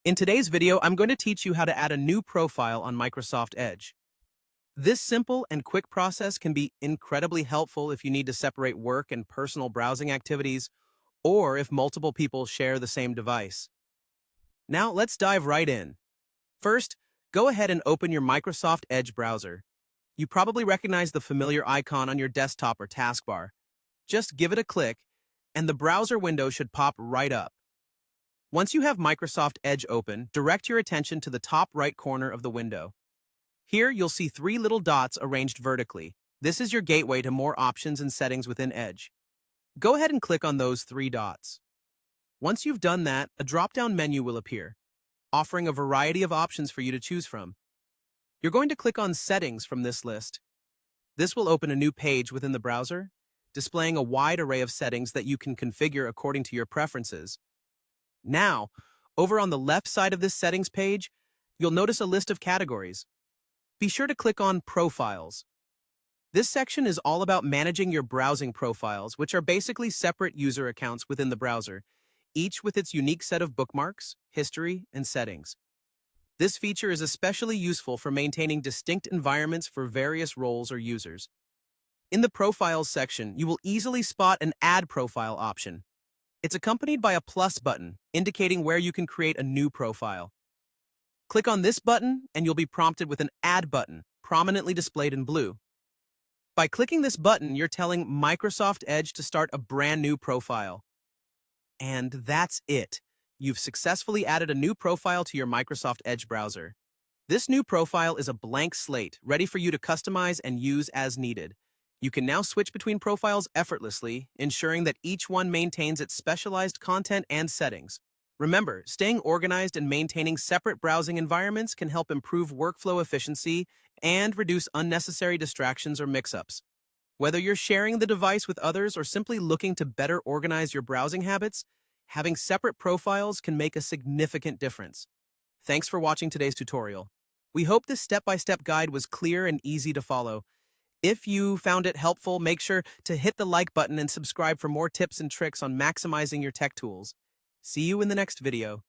In today's video, I'm going to teach you how to add a new profile on Microsoft Edge. This simple and quick process can be incredibly helpful if you need to separate work and personal browsing activities, or if multiple people share the same device. Now, let's dive right in. First, go ahead and open your Microsoft Edge browser. You probably recognize the familiar icon on your desktop or taskbar. Just give it a click, and the browser window should pop right up. Once you have Microsoft Edge open, direct your attention to the top right corner of the window. Here, you'll see three little dots arranged vertically. This is your gateway to more options and settings within Edge. Go ahead and click on those three dots. Once you've done that, a drop-down menu will appear, offering a variety of options for you to choose from. You're going to click on Settings from this list. This will open a new page within the browser, displaying a wide array of settings that you can configure according to your preferences. Now, over on the left side of this settings page, you'll notice a list of categories. Be sure to click on Profiles. This section is all about managing your browsing profiles, which are basically separate user accounts within the browser, each with its unique set of bookmarks, history, and settings. This feature is especially useful for maintaining distinct environments for various roles or users. In the Profiles section, you will easily spot an Add Profile option. It's accompanied by a plus button, indicating where you can create a new profile. Click on this button, and you'll be prompted with an Add button, prominently displayed in blue. By clicking this button, you're telling Microsoft Edge to start a brand new profile. And that's it. You've successfully added a new profile to your Microsoft Edge browser. This new profile is a blank slate, ready for you to customize and use as needed. You can now switch between profiles effortlessly, ensuring that each one maintains its specialized content and settings. Remember, staying organized and maintaining separate browsing environments can help improve workflow efficiency and reduce unnecessary distractions or mix-ups. Whether you're sharing the device with others or simply looking to better organize your browsing habits, having separate profiles can make a significant difference. Thanks for watching today's tutorial. We hope this step-by-step guide was clear and easy to follow. If you found it helpful, make sure to hit the like button and subscribe for more tips and tricks on maximizing your tech tools. See you in the next video.